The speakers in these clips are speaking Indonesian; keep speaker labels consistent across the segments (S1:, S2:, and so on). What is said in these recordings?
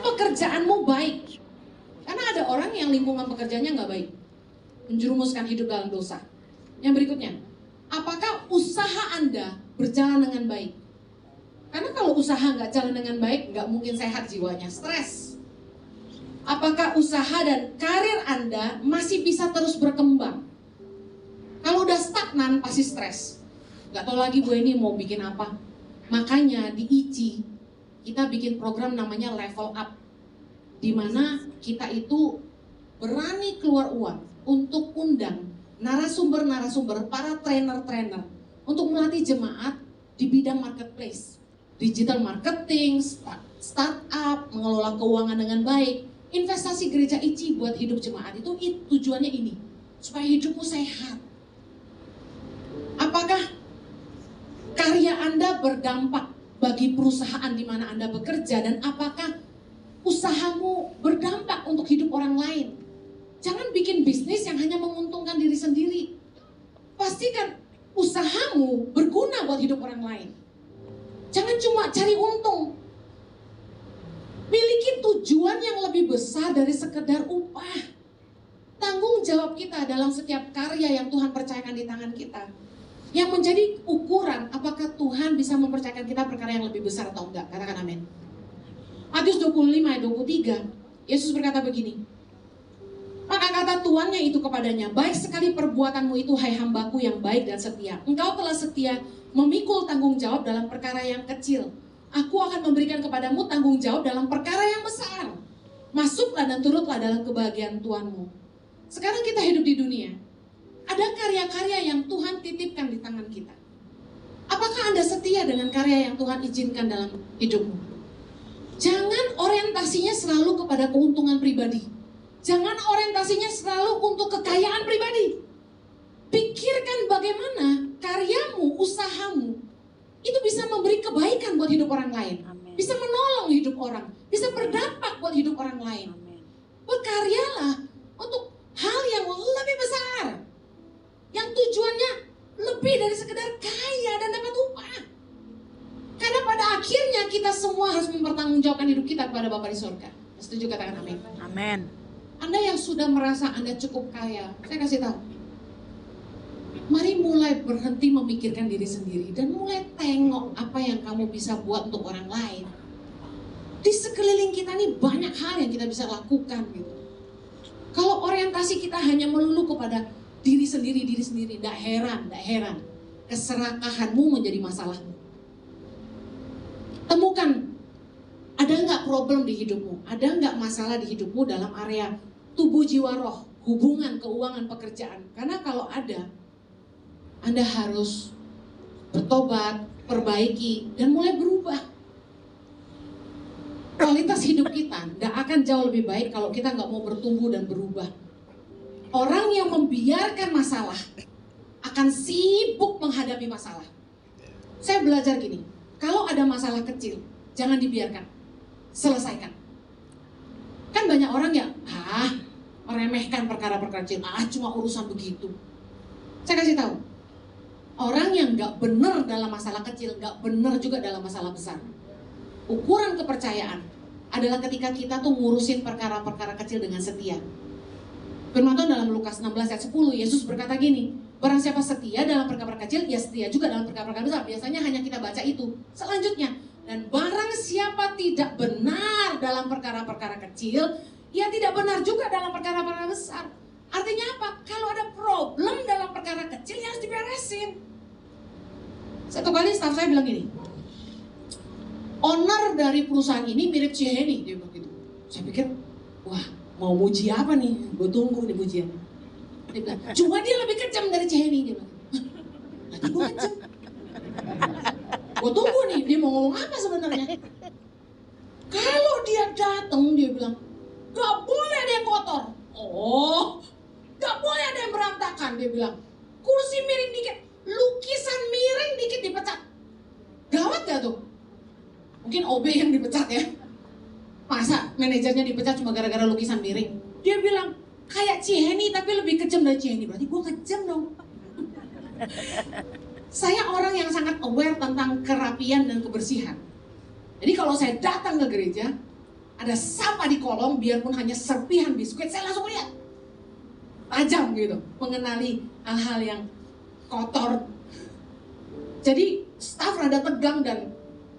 S1: pekerjaanmu baik? Karena ada orang yang lingkungan pekerjaannya nggak baik, menjerumuskan hidup dalam dosa. Yang berikutnya, apakah usaha Anda berjalan dengan baik? Karena kalau usaha nggak jalan dengan baik, nggak mungkin sehat jiwanya, stres. Apakah usaha dan karir Anda masih bisa terus berkembang? Kalau udah stagnan, pasti stres. Nggak tahu lagi gue ini mau bikin apa. Makanya di ICI, kita bikin program namanya Level Up. Di mana kita itu berani keluar uang untuk undang narasumber-narasumber, para trainer-trainer untuk melatih jemaat di bidang marketplace, digital marketing, startup, mengelola keuangan dengan baik. Investasi gereja ICI buat hidup jemaat itu tujuannya ini, supaya hidupmu sehat. Apakah karya Anda berdampak bagi perusahaan di mana Anda bekerja, dan apakah usahamu berdampak untuk hidup orang lain? Jangan bikin bisnis yang hanya menguntungkan diri sendiri. Pastikan usahamu berguna buat hidup orang lain. Jangan cuma cari untung. Miliki tujuan yang lebih besar dari sekedar upah. Tanggung jawab kita dalam setiap karya yang Tuhan percayakan di tangan kita, yang menjadi ukuran apakah Tuhan bisa mempercayakan kita perkara yang lebih besar atau enggak. Katakan amin. Matius 25 ayat 23, Yesus berkata begini, maka kata tuannya itu kepadanya, baik sekali perbuatanmu itu, hai hambaku yang baik dan setia. Engkau telah setia memikul tanggung jawab dalam perkara yang kecil. Aku akan memberikan kepadamu tanggung jawab dalam perkara yang besar. Masuklah dan turutlah dalam kebahagiaan Tuhanmu. Sekarang kita hidup di dunia. Ada karya-karya yang Tuhan titipkan di tangan kita. Apakah Anda setia dengan karya yang Tuhan izinkan dalam hidupmu? Jangan orientasinya selalu kepada keuntungan pribadi. Jangan orientasinya selalu untuk kekayaan pribadi. Pikirkan bagaimana karyamu, usahamu, itu bisa memberi kebaikan buat hidup orang lain.
S2: Amen.
S1: Bisa menolong hidup orang. Bisa berdampak buat hidup orang lain.
S2: Amen.
S1: Berkaryalah untuk hal yang lebih besar, yang tujuannya lebih dari sekedar kaya dan dapat upah. Karena pada akhirnya kita semua harus mempertanggungjawabkan hidup kita kepada Bapa di surga. Setuju, katakan amin.
S2: Amin.
S1: Anda yang sudah merasa Anda cukup kaya, saya kasih tahu, mari mulai berhenti memikirkan diri sendiri dan mulai tengok apa yang kamu bisa buat untuk orang lain. Di sekeliling kita nih banyak hal yang kita bisa lakukan gitu. Kalau orientasi kita hanya melulu kepada diri sendiri, tidak heran, keserakahanmu menjadi masalahmu. Temukan, ada nggak problem di hidupmu? Ada nggak masalah di hidupmu dalam area tubuh, jiwa, roh, hubungan, keuangan, pekerjaan? Karena kalau ada, Anda harus bertobat, perbaiki, dan mulai berubah. Kualitas hidup kita nggak akan jauh lebih baik kalau kita nggak mau bertumbuh dan berubah. Orang yang membiarkan masalah akan sibuk menghadapi masalah. Saya belajar gini, kalau ada masalah kecil, jangan dibiarkan, selesaikan. Kan banyak orang yang meremehkan perkara-perkara kecil, cuma urusan begitu. Saya kasih tahu, orang yang nggak benar dalam masalah kecil, nggak benar juga dalam masalah besar. Ukuran kepercayaan adalah ketika kita tuh ngurusin perkara-perkara kecil dengan setia. Firman Tuhan dalam Lukas 16 ayat 10, Yesus berkata gini, barang siapa setia dalam perkara-perkara kecil, ya setia juga dalam perkara-perkara besar. Biasanya hanya kita baca itu. Selanjutnya, dan barang siapa tidak benar dalam perkara-perkara kecil, ya tidak benar juga dalam perkara-perkara besar. Artinya apa? Kalau ada problem dalam perkara kecil, ya harus diberesin. Satu kali staf saya bilang gini, owner dari perusahaan ini mirip Ciheni, dia bilang gitu. Saya pikir, wah, mau muji apa nih? Gue tunggu nih pujiannya. Dia bilang, cuma dia lebih kejam dari Ciheni, dia bilang. Nanti gue kejam. Gue tunggu nih, dia mau ngomong apa sebenarnya? Kalau dia datang, dia bilang, gak boleh ada yang kotor. Oh, gak boleh ada yang berantakan, dia bilang. Kursi miring dikit, lukisan miring dikit dipecat. Gawat gak tuh? Mungkin OB yang dipecat ya. Masa manajernya dipecat cuma gara-gara lukisan miring? Dia bilang, kayak Ciheni tapi lebih kejam dari Ciheni. Berarti gue kejam dong. Saya orang yang sangat aware tentang kerapian dan kebersihan. Jadi kalau saya datang ke gereja, ada sampah di kolong, biarpun hanya serpihan biskuit, saya langsung lihat. Tajam gitu, mengenali hal-hal yang kotor. Jadi staf rada tegang dan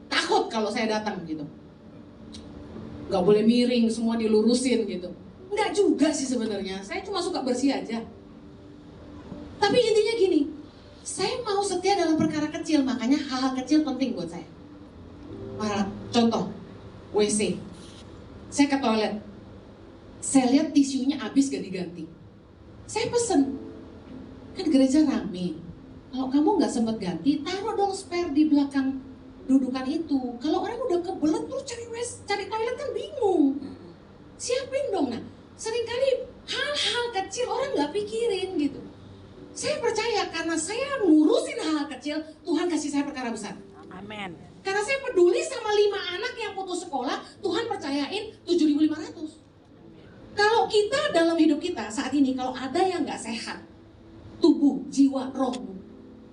S1: takut kalau saya datang gitu. Gak boleh miring, semua dilurusin gitu. Enggak juga sih sebenarnya, saya cuma suka bersih aja. Tapi intinya gini, saya mau setia dalam perkara kecil, makanya hal-hal kecil penting buat saya. Contoh, WC. Saya ke toilet, saya lihat tisunya habis gak diganti. Saya pesen, kan gereja rame. Kalau kamu gak sempat ganti, taruh dong spare di belakang dudukan itu. Kalau orang udah kebelet tuh cari toilet kan bingung. Siapin dong. Nah, seringkali hal-hal kecil orang gak pikirin gitu. Saya percaya karena saya ngurusin hal-hal kecil, Tuhan kasih saya perkara besar.
S2: Amin.
S1: Karena saya peduli sama 5 anak yang putus sekolah, Tuhan percayain 7.500. Kalau kita dalam hidup kita saat ini, kalau ada yang gak sehat, tubuh, jiwa, rohmu,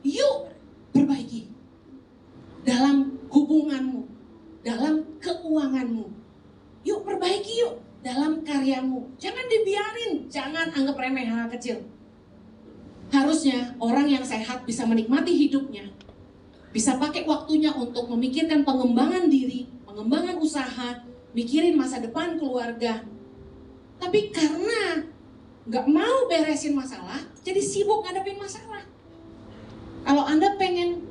S1: yuk perbaiki. Dalam hubunganmu, dalam keuanganmu, yuk perbaiki yuk. Dalam karyamu, jangan dibiarin, jangan anggap remeh hal kecil. Harusnya orang yang sehat bisa menikmati hidupnya, bisa pakai waktunya untuk memikirkan pengembangan diri, pengembangan usaha, mikirin masa depan keluarga. Tapi karena gak mau beresin masalah, jadi sibuk ngadepin masalah. Kalau Anda pengen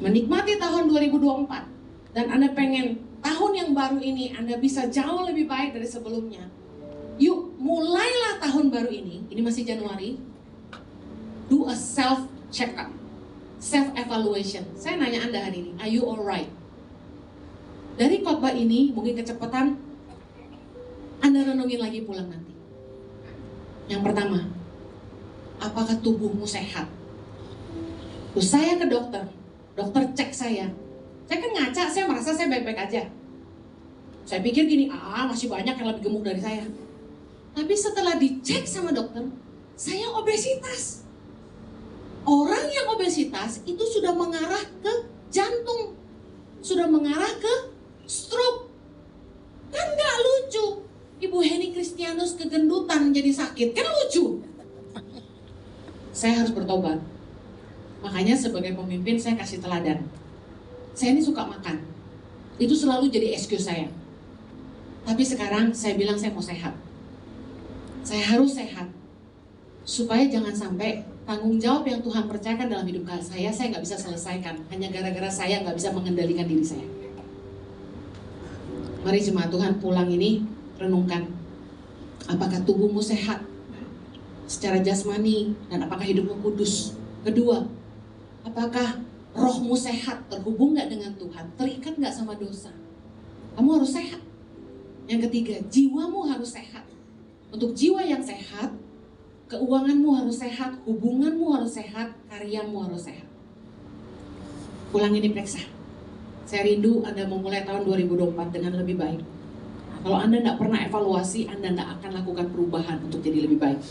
S1: menikmati tahun 2024 dan Anda pengen tahun yang baru ini Anda bisa jauh lebih baik dari sebelumnya, yuk mulailah tahun baru ini masih Januari, do a self check-up, self evaluation. Saya nanya Anda hari ini, are you alright? Dari khotbah ini mungkin kecepatan Anda renungin lagi pulang nanti. Yang pertama, apakah tubuhmu sehat? Terus saya ke dokter cek saya kan ngaca, saya merasa saya baik-baik aja. Saya pikir gini, masih banyak yang lebih gemuk dari saya. Tapi setelah dicek sama dokter, saya obesitas. Orang yang obesitas itu sudah mengarah ke jantung, sudah mengarah ke stroke. Kan gak lucu, Ibu Heni Kristianus kegendutan jadi sakit, kan lucu. Saya harus bertobat. Makanya sebagai pemimpin saya kasih teladan. Saya ini suka makan, itu selalu jadi excuse saya. Tapi sekarang saya bilang saya mau sehat. Saya harus sehat, supaya jangan sampai tanggung jawab yang Tuhan percayakan dalam hidup saya nggak bisa selesaikan hanya gara-gara saya nggak bisa mengendalikan diri saya. Mari jemaat Tuhan pulang ini renungkan, apakah tubuhmu sehat secara jasmani dan apakah hidupmu kudus? Kedua, apakah rohmu sehat, terhubung nggak dengan Tuhan, terikat nggak sama dosa? Kamu harus sehat. Yang ketiga, jiwamu harus sehat. Untuk jiwa yang sehat, keuanganmu harus sehat, hubunganmu harus sehat, karyamu harus sehat. Pulang ini periksa. Saya rindu Anda memulai tahun 2024 dengan lebih baik. Kalau Anda nggak pernah evaluasi, Anda nggak akan lakukan perubahan untuk jadi lebih baik.